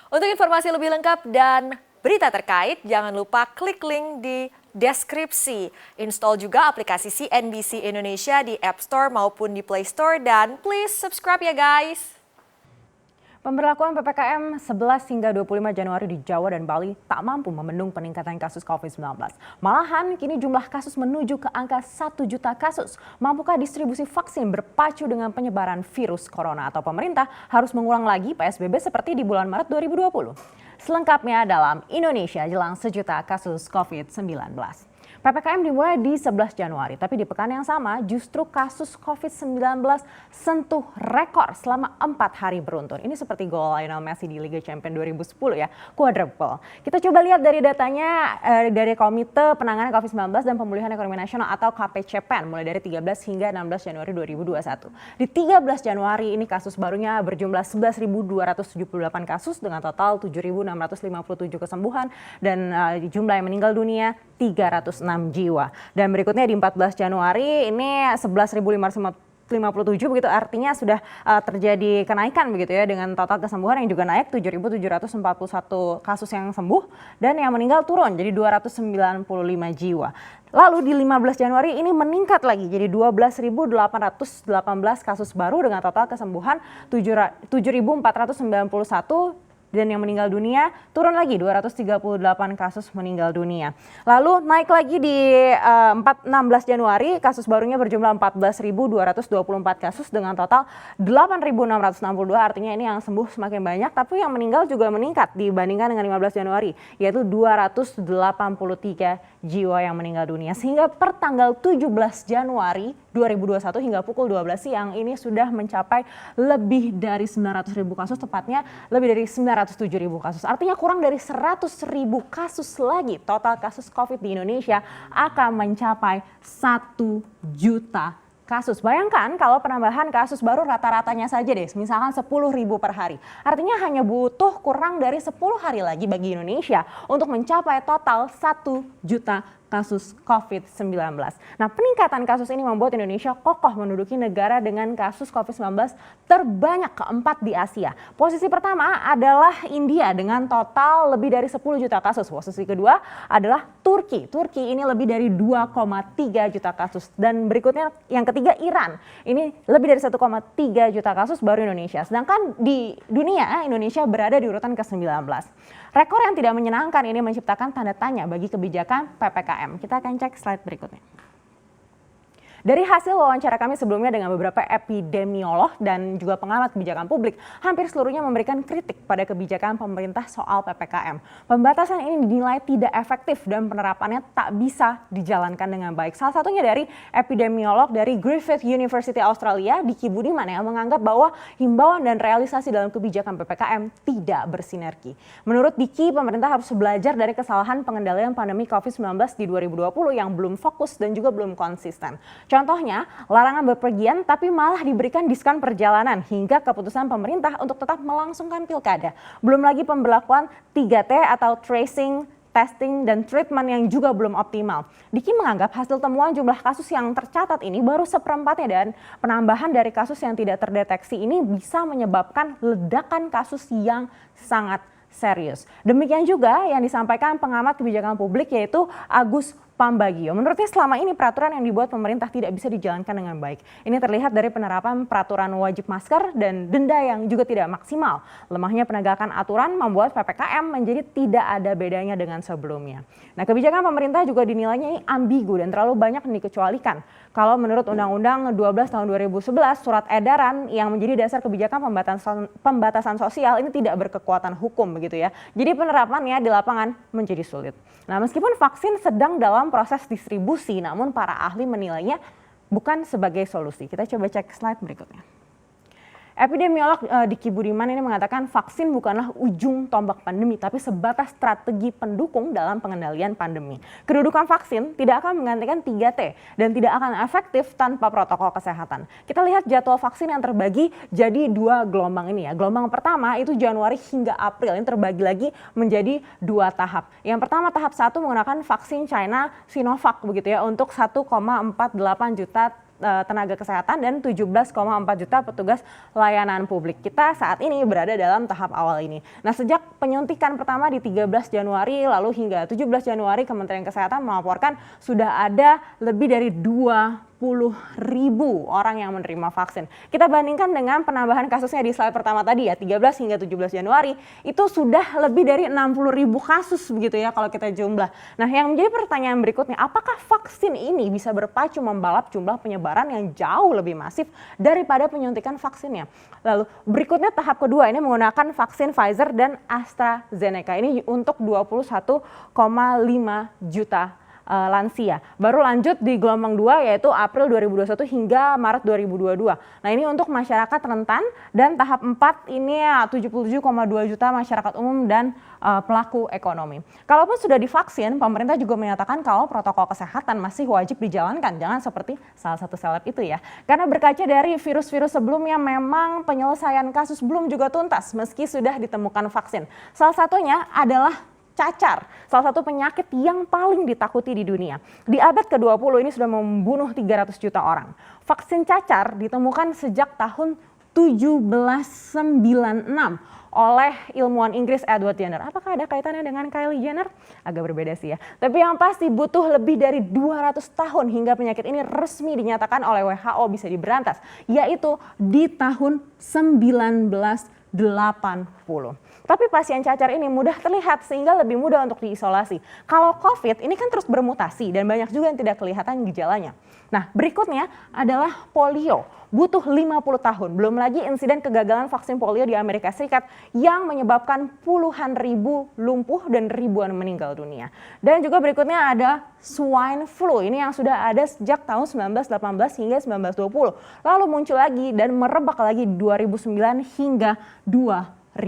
Untuk informasi lebih lengkap dan berita terkait, jangan lupa klik link di deskripsi. Install juga aplikasi CNBC Indonesia di App Store maupun di Play Store dan please subscribe ya guys. Pemberlakuan PPKM 11 hingga 25 Januari di Jawa dan Bali tak mampu membendung peningkatan kasus COVID-19. Malahan kini jumlah kasus menuju ke angka 1 juta kasus. Mampukah distribusi vaksin berpacu dengan penyebaran virus corona atau pemerintah harus mengulang lagi PSBB seperti di bulan Maret 2020? Selengkapnya dalam Indonesia jelang sejuta kasus COVID-19. PPKM dimulai di 11 Januari, tapi di pekan yang sama justru kasus COVID-19 sentuh rekor selama 4 hari beruntun. Ini seperti gol Lionel Messi di Liga Champions 2010 ya, quadruple. Kita coba lihat dari datanya dari Komite Penanganan COVID-19 dan Pemulihan Ekonomi Nasional atau KPCPEN mulai dari 13 hingga 16 Januari 2021. Di 13 Januari ini kasus barunya berjumlah 11.278 kasus dengan total 7.657 kesembuhan dan jumlah yang meninggal dunia 306 jiwa. Dan berikutnya di 14 Januari ini 11.557 begitu, artinya sudah terjadi kenaikan begitu ya, dengan total kesembuhan yang juga naik 7.741 kasus yang sembuh dan yang meninggal turun jadi 295 jiwa. Lalu di 15 Januari ini meningkat lagi jadi 12.818 kasus baru dengan total kesembuhan 7.491 dan yang meninggal dunia turun lagi 238 kasus meninggal dunia. Lalu naik lagi di 16 Januari kasus barunya berjumlah 14.224 kasus dengan total 8.662, artinya ini yang sembuh semakin banyak tapi yang meninggal juga meningkat dibandingkan dengan 15 Januari yaitu 283 jiwa yang meninggal dunia. Sehingga per tanggal 17 Januari 2021 hingga pukul 12 siang ini sudah mencapai lebih dari 900.000 kasus, tepatnya lebih dari 907.000 kasus. Artinya kurang dari 100.000 kasus lagi total kasus COVID di Indonesia akan mencapai 1 juta kasus. Bayangkan kalau penambahan kasus baru rata-ratanya saja deh, misalkan 10.000 per hari. Artinya hanya butuh kurang dari 10 hari lagi bagi Indonesia untuk mencapai total 1 juta kasus COVID-19. Nah, peningkatan kasus ini membuat Indonesia kokoh menduduki negara dengan kasus COVID-19 terbanyak keempat di Asia. Posisi pertama adalah India dengan total lebih dari 10 juta kasus. Posisi kedua adalah Turki. Turki ini lebih dari 2,3 juta kasus. Dan berikutnya yang ketiga Iran. Ini lebih dari 1,3 juta kasus, baru Indonesia. Sedangkan di dunia, Indonesia berada di urutan ke-19. Rekor yang tidak menyenangkan ini menciptakan tanda tanya bagi kebijakan PPKM. Kita akan cek slide berikutnya. Dari hasil wawancara kami sebelumnya dengan beberapa epidemiolog dan juga pengamat kebijakan publik, hampir seluruhnya memberikan kritik pada kebijakan pemerintah soal PPKM. Pembatasan ini dinilai tidak efektif dan penerapannya tak bisa dijalankan dengan baik. Salah satunya dari epidemiolog dari Griffith University Australia, Diki Budiman, yang menganggap bahwa himbauan dan realisasi dalam kebijakan PPKM tidak bersinergi. Menurut Diki, pemerintah harus belajar dari kesalahan pengendalian pandemi COVID-19 di 2020 yang belum fokus dan juga belum konsisten. Contohnya, larangan bepergian tapi malah diberikan diskon perjalanan hingga keputusan pemerintah untuk tetap melangsungkan pilkada. Belum lagi pemberlakuan 3T atau tracing, testing, dan treatment yang juga belum optimal. Diki menganggap hasil temuan jumlah kasus yang tercatat ini baru seperempatnya dan penambahan dari kasus yang tidak terdeteksi ini bisa menyebabkan ledakan kasus yang sangat serius. Demikian juga yang disampaikan pengamat kebijakan publik yaitu Agus Pambagio. Menurutnya selama ini peraturan yang dibuat pemerintah tidak bisa dijalankan dengan baik. Ini terlihat dari penerapan peraturan wajib masker dan denda yang juga tidak maksimal. Lemahnya penegakan aturan membuat PPKM menjadi tidak ada bedanya dengan sebelumnya. Nah, kebijakan pemerintah juga dinilainya ambigu dan terlalu banyak dikecualikan. Kalau menurut Undang-Undang 12 tahun 2011, surat edaran yang menjadi dasar kebijakan pembatasan sosial ini tidak berkekuatan hukum begitu ya. Jadi penerapannya di lapangan menjadi sulit. Nah, meskipun vaksin sedang dalam proses distribusi, namun para ahli menilainya bukan sebagai solusi. Kita coba cek slide berikutnya. Epidemiolog Diki Budiman ini mengatakan vaksin bukanlah ujung tombak pandemi, tapi sebatas strategi pendukung dalam pengendalian pandemi. Kedudukan vaksin tidak akan menggantikan 3T dan tidak akan efektif tanpa protokol kesehatan. Kita lihat jadwal vaksin yang terbagi jadi 2 gelombang ini ya. Gelombang pertama itu Januari hingga April, ini terbagi lagi menjadi 2 tahap. Yang pertama tahap 1 menggunakan vaksin China Sinovac begitu ya untuk 1,48 juta tenaga kesehatan dan 17,4 juta petugas layanan publik. Kita saat ini berada dalam tahap awal ini. Nah, sejak penyuntikan pertama di 13 Januari lalu hingga 17 Januari Kementerian Kesehatan melaporkan sudah ada lebih dari 20.000 orang yang menerima vaksin. Kita bandingkan dengan penambahan kasusnya di slide pertama tadi ya, 13 hingga 17 Januari itu sudah lebih dari 60.000 kasus begitu ya kalau kita jumlah. Nah, yang menjadi pertanyaan berikutnya, apakah vaksin ini bisa berpacu membalap jumlah penyebaran yang jauh lebih masif daripada penyuntikan vaksinnya? Lalu berikutnya tahap kedua ini menggunakan vaksin Pfizer dan AstraZeneca. Ini untuk 21,5 juta lansia. Baru lanjut di gelombang 2 yaitu April 2021 hingga Maret 2022. Nah, ini untuk masyarakat rentan dan tahap 4 ini 77,2 juta masyarakat umum dan pelaku ekonomi. Kalaupun sudah divaksin, pemerintah juga menyatakan kalau protokol kesehatan masih wajib dijalankan. Jangan seperti salah satu seleb itu ya. Karena berkaca dari virus-virus sebelumnya memang penyelesaian kasus belum juga tuntas meski sudah ditemukan vaksin. Salah satunya adalah cacar, salah satu penyakit yang paling ditakuti di dunia. Di abad ke-20 ini sudah membunuh 300 juta orang. Vaksin cacar ditemukan sejak tahun 1796 oleh ilmuwan Inggris Edward Jenner. Apakah ada kaitannya dengan Kylie Jenner? Agak berbeda sih ya. Tapi yang pasti butuh lebih dari 200 tahun hingga penyakit ini resmi dinyatakan oleh WHO bisa diberantas, yaitu di tahun 1980. Tapi pasien cacar ini mudah terlihat sehingga lebih mudah untuk diisolasi. Kalau COVID ini kan terus bermutasi dan banyak juga yang tidak kelihatan gejalanya. Nah, berikutnya adalah polio. Butuh 50 tahun. Belum lagi insiden kegagalan vaksin polio di Amerika Serikat yang menyebabkan puluhan ribu lumpuh dan ribuan meninggal dunia. Dan juga berikutnya ada swine flu. Ini yang sudah ada sejak tahun 1918 hingga 1920. Lalu muncul lagi dan merebak lagi 2009 hingga 2010.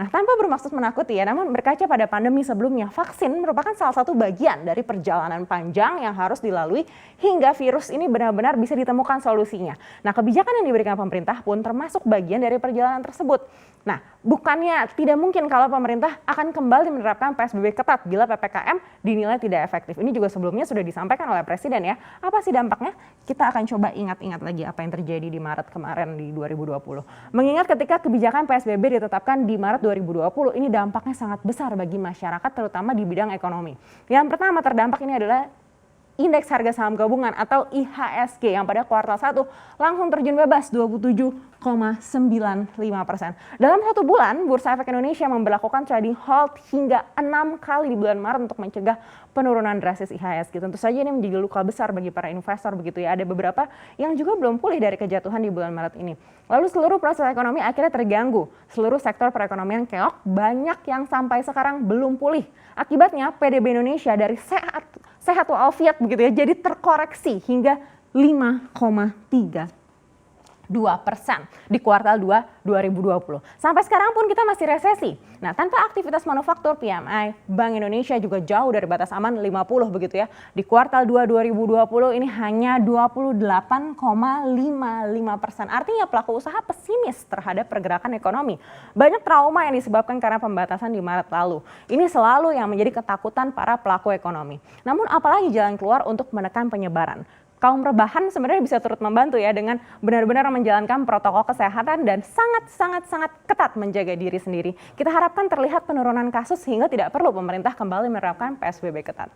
Nah, tanpa bermaksud menakuti ya, namun berkaca pada pandemi sebelumnya, vaksin merupakan salah satu bagian dari perjalanan panjang yang harus dilalui hingga virus ini benar-benar bisa ditemukan solusinya. Nah, kebijakan yang diberikan pemerintah pun termasuk bagian dari perjalanan tersebut. Nah, bukannya tidak mungkin kalau pemerintah akan kembali menerapkan PSBB ketat bila PPKM dinilai tidak efektif. Ini juga sebelumnya sudah disampaikan oleh Presiden ya. Apa sih dampaknya? Kita akan coba ingat-ingat lagi apa yang terjadi di Maret kemarin di 2020. Mengingat ketika kebijakan PSBB ditetapkan di Maret 2020, ini dampaknya sangat besar bagi masyarakat terutama di bidang ekonomi. Yang pertama terdampak ini adalah Indeks Harga Saham Gabungan atau IHSG yang pada kuartal 1 langsung terjun bebas 27,95%. Dalam satu bulan, Bursa Efek Indonesia memberlakukan trading halt hingga 6 kali di bulan Maret untuk mencegah penurunan drastis IHSG. Tentu saja ini menjadi luka besar bagi para investor begitu ya. Ada beberapa yang juga belum pulih dari kejatuhan di bulan Maret ini. Lalu seluruh proses ekonomi akhirnya terganggu. Seluruh sektor perekonomian keok, banyak yang sampai sekarang belum pulih. Akibatnya PDB Indonesia dari sehat walafiat begitu ya, jadi terkoreksi hingga 5,32% di kuartal 2 2020. Sampai sekarang pun kita masih resesi. Nah, tanpa aktivitas manufaktur, PMI Bank Indonesia juga jauh dari batas aman 50 begitu ya. Di kuartal 2 2020 ini hanya 28,55%. Artinya pelaku usaha pesimis terhadap pergerakan ekonomi. Banyak trauma yang disebabkan karena pembatasan di Maret lalu. Ini selalu yang menjadi ketakutan para pelaku ekonomi. Namun apalagi jalan keluar untuk menekan penyebaran? Kaum rebahan sebenarnya bisa turut membantu ya dengan benar-benar menjalankan protokol kesehatan dan sangat ketat menjaga diri sendiri. Kita harapkan terlihat penurunan kasus sehingga tidak perlu pemerintah kembali menerapkan PSBB ketat.